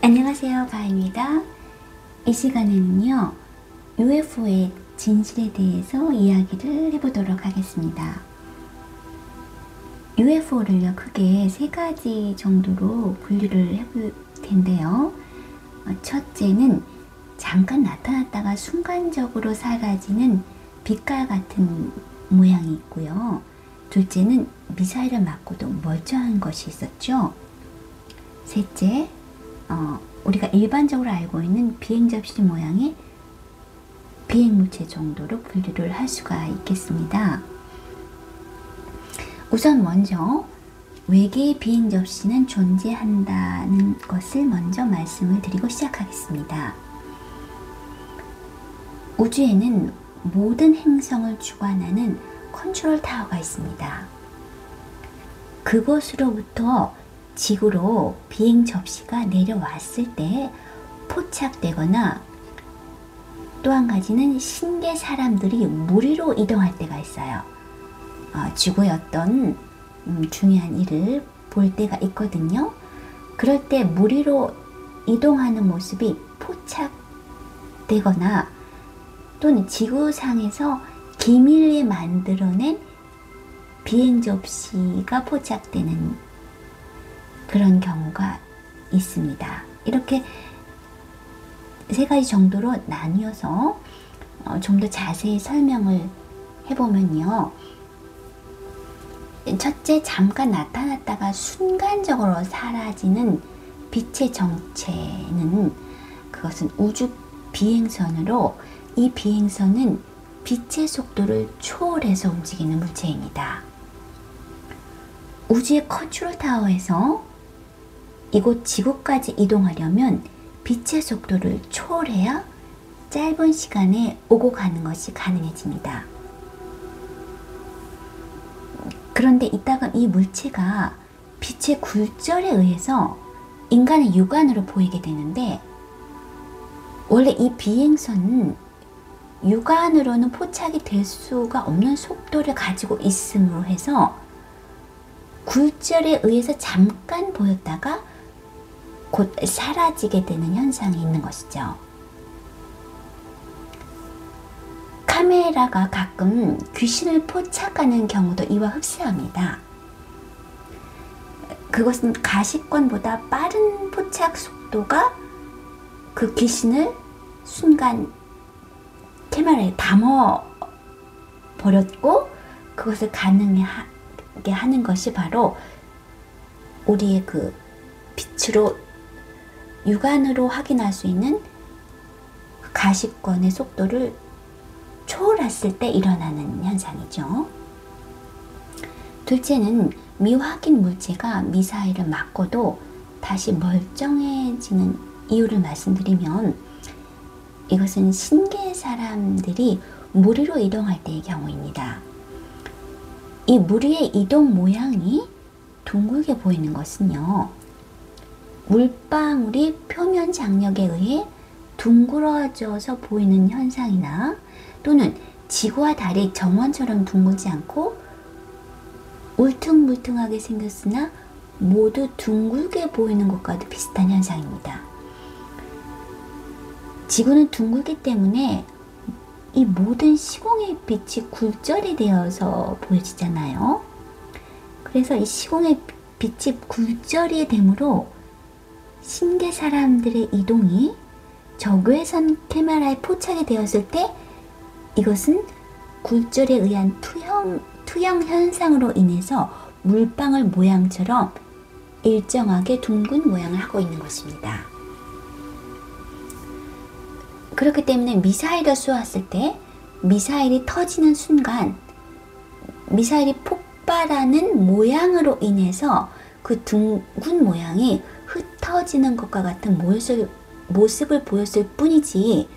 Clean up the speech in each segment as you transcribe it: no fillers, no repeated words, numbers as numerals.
안녕하세요, 가입니다. 이 시간에는요, UFO의 진실에 대해서 이야기를 해보도록 하겠습니다. UFO를요, 크게 세 가지 정도로 분류를 해볼 텐데요. 첫째는 잠깐 나타났다가 순간적으로 사라지는 빛깔 같은 모양이 있고요. 둘째는 미사일을 맞고도 멀쩡한 것이 있었죠. 셋째, 우리가 일반적으로 알고 있는 비행 접시 모양의 비행물체 정도로 분류를 할 수가 있겠습니다. 우선 먼저 외계의 비행 접시는 존재한다는 것을 먼저 말씀을 드리고 시작하겠습니다. 우주에는 모든 행성을 주관하는 컨트롤 타워가 있습니다. 그곳으로부터 지구로 비행 접시가 내려왔을 때 포착되거나 또 한 가지는 신계 사람들이 무리로 이동할 때가 있어요. 지구의 어떤 중요한 일을 볼 때가 있거든요. 그럴 때 무리로 이동하는 모습이 포착되거나 또는 지구상에서 기밀리에 만들어낸 비행 접시가 포착되는 그런 경우가 있습니다. 이렇게 세 가지 정도로 나뉘어서 좀 더 자세히 설명을 해보면요. 첫째, 잠깐 나타났다가 순간적으로 사라지는 빛의 정체는 그것은 우주 비행선으로 이 비행선은 빛의 속도를 초월해서 움직이는 물체입니다. 우주의 컨트롤 타워에서 이곳 지구까지 이동하려면 빛의 속도를 초월해야 짧은 시간에 오고 가는 것이 가능해집니다. 그런데 이따금 이 물체가 빛의 굴절에 의해서 인간의 육안으로 보이게 되는데, 원래 이 비행선은 육안으로는 포착이 될 수가 없는 속도를 가지고 있음으로 해서 굴절에 의해서 잠깐 보였다가 곧 사라지게 되는 현상이 있는 것이죠. 카메라가 가끔 귀신을 포착하는 경우도 이와 흡사합니다. 그것은 가시권보다 빠른 포착 속도가 그 귀신을 순간 카메라에 담아 버렸고, 그것을 가능하게 하는 것이 바로 우리의 그 빛으로 육안으로 확인할 수 있는 가시권의 속도를 초월했을 때 일어나는 현상이죠. 둘째는 미확인 물체가 미사일을 맞고도 다시 멀쩡해지는 이유를 말씀드리면, 이것은 신계 사람들이 무리로 이동할 때의 경우입니다. 이 무리의 이동 모양이 둥글게 보이는 것은요, 물방울이 표면 장력에 의해 둥그러져서 보이는 현상이나 또는 지구와 달이 정원처럼 둥글지 않고 울퉁불퉁하게 생겼으나 모두 둥글게 보이는 것과도 비슷한 현상입니다. 지구는 둥글기 때문에 이 모든 시공의 빛이 굴절이 되어서 보여지잖아요. 그래서 이 시공의 빛이 굴절이 되므로 신계 사람들의 이동이 적외선 카메라에 포착이 되었을 때 이것은 굴절에 의한 투영 현상으로 인해서 물방울 모양처럼 일정하게 둥근 모양을 하고 있는 것입니다. 그렇기 때문에 미사일을 쏘았을 때 미사일이 터지는 순간 미사일이 폭발하는 모양으로 인해서 그 둥근 모양이 흩어지는 것과 같은 모습을 보였을 뿐이지,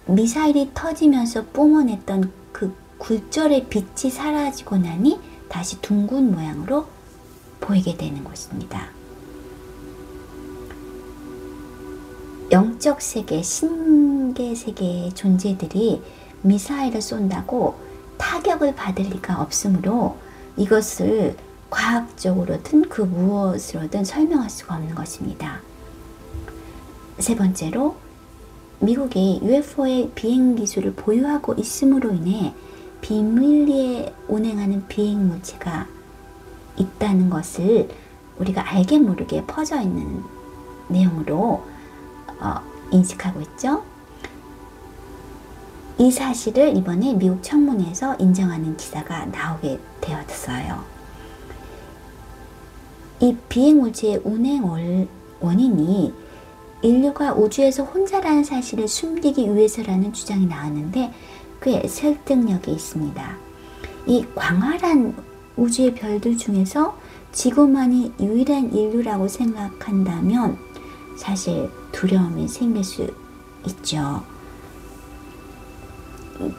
미사일이 터지면서 뿜어냈던 그 굴절의 빛이 사라지고 나니 다시 둥근 모양으로 보이게 되는 것입니다. 영적 세계, 신계 세계의 존재들이 미사일을 쏜다고 타격을 받을 리가 없으므로 이것을 과학적으로든 그 무엇으로든 설명할 수가 없는 것입니다. 세 번째로 미국이 UFO의 비행 기술을 보유하고 있음으로 인해 비밀리에 운행하는 비행 물체가 있다는 것을 우리가 알게 모르게 퍼져 있는 내용으로 인식하고 있죠. 이 사실을 이번에 미국 청문회에서 인정하는 기사가 나오게 되었어요. 이 비행 물체의 운행 원인이 인류가 우주에서 혼자라는 사실을 숨기기 위해서라는 주장이 나왔는데 꽤 설득력이 있습니다. 이 광활한 우주의 별들 중에서 지구만이 유일한 인류라고 생각한다면 사실 두려움이 생길 수 있죠.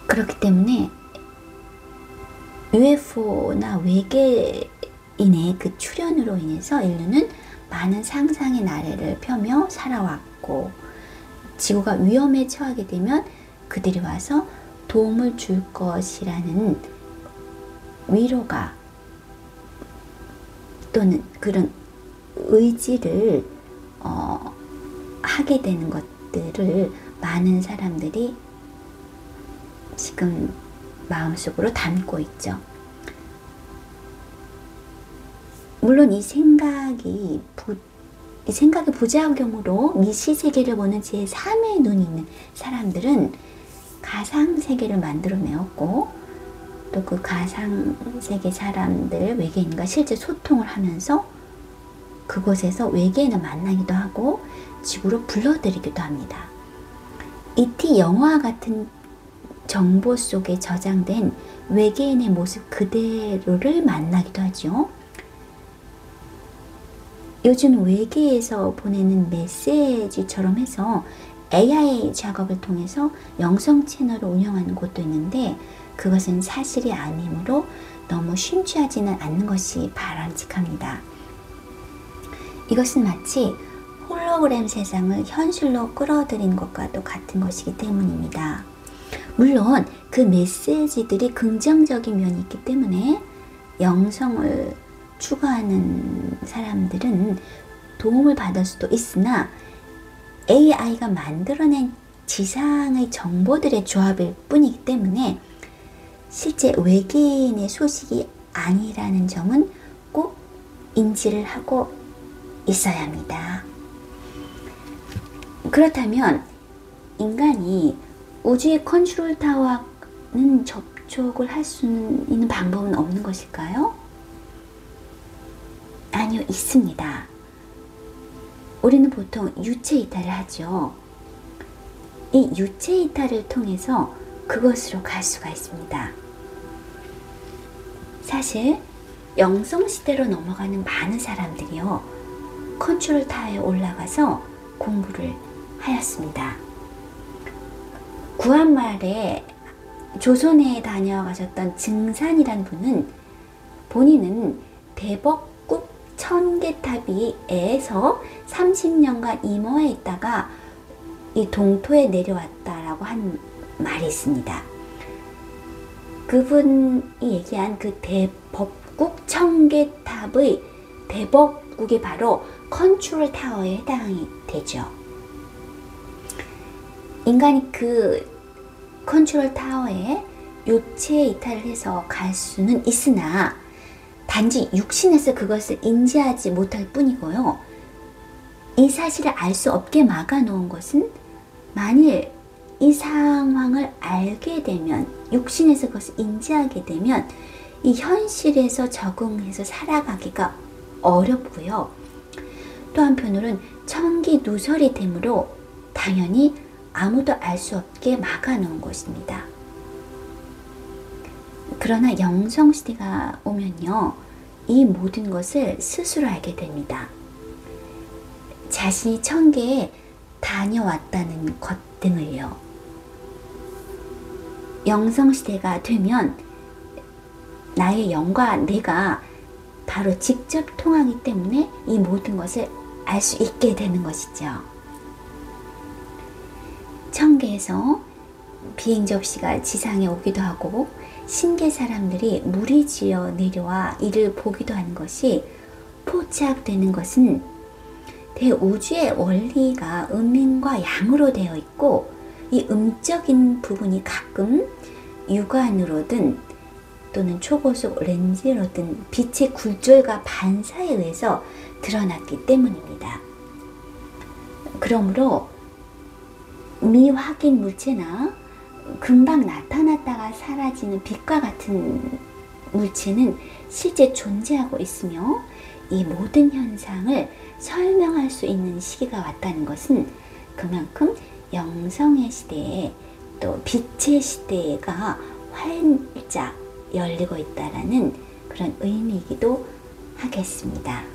그렇기 때문에 UFO나 외계인의 그 출현으로 인해서 인류는 많은 상상의 나래를 펴며 살아왔고, 지구가 위험에 처하게 되면 그들이 와서 도움을 줄 것이라는 위로가 또는 그런 의지를 하게 되는 것들을 많은 사람들이 지금 마음속으로 담고 있죠. 물론 이 생각의 부작용으로 미시 세계를 보는 제3의 눈이 있는 사람들은 가상 세계를 만들어내었고, 또 그 가상 세계 사람들, 외계인과 실제 소통을 하면서 그곳에서 외계인을 만나기도 하고 지구로 불러들이기도 합니다. E.T. 영화와 같은 정보 속에 저장된 외계인의 모습 그대로를 만나기도 하죠. 요즘 외계에서 보내는 메시지처럼 해서 AI 작업을 통해서 영상 채널을 운영하는 곳도 있는데, 그것은 사실이 아니므로 너무 심취하지는 않는 것이 바람직합니다. 이것은 마치 홀로그램 세상을 현실로 끌어들인 것과도 같은 것이기 때문입니다. 물론 그 메시지들이 긍정적인 면이 있기 때문에 영성을 추구하는 사람들은 도움을 받을 수도 있으나, AI가 만들어낸 지상의 정보들의 조합일 뿐이기 때문에 실제 외계인의 소식이 아니라는 점은 꼭 인지를 하고 있어야 합니다. 그렇다면 인간이 우주의 컨트롤 타워와는 접촉을 할 수 있는 방법은 없는 것일까요? 아니요, 있습니다. 우리는 보통 유체 이탈을 하죠. 이 유체 이탈을 통해서 그것으로 갈 수가 있습니다. 사실 영성 시대로 넘어가는 많은 사람들이요, 컨트롤 타워에 올라가서 공부를 하였습니다. 구한말에 조선에 다녀가셨던 증산이란 분은 본인은 대법국 천계탑에서 30년간 임호에 있다가 이 동토에 내려왔다라고 한 말이 있습니다. 그분이 얘기한 그 대법국 청계탑의 대법국이 바로 컨트롤 타워에 해당이 되죠. 인간이 그 컨트롤 타워에 유체 이탈을 해서 갈 수는 있으나 단지 육신에서 그것을 인지하지 못할 뿐이고요. 이 사실을 알 수 없게 막아놓은 것은 만일 이 상황을 알게 되면, 육신에서 그것을 인지하게 되면 이 현실에서 적응해서 살아가기가 어렵고요. 또 한편으로는 천기 누설이 되므로 당연히 아무도 알 수 없게 막아놓은 것입니다. 그러나 영성시대가 오면요, 이 모든 것을 스스로 알게 됩니다. 자신이 천계에 다녀왔다는 것 등을요. 영성시대가 되면 나의 영과 내가 바로 직접 통하기 때문에 이 모든 것을 알 수 있게 되는 것이죠. 천계에서 비행 접시가 지상에 오기도 하고 신계 사람들이 무리지어 내려와 이를 보기도 하는 것이 포착되는 것은 대우주의 원리가 음인과 양으로 되어 있고 이 음적인 부분이 가끔 육안으로든 또는 초고속 렌즈로든 빛의 굴절과 반사에 의해서 드러났기 때문입니다. 그러므로 미확인 물체나 금방 나타났다가 사라지는 빛과 같은 물체는 실제 존재하고 있으며 이 모든 현상을 설명할 수 있는 시기가 왔다는 것은 그만큼 영성의 시대에 또 빛의 시대가 활짝 열리고 있다라는 그런 의미이기도 하겠습니다.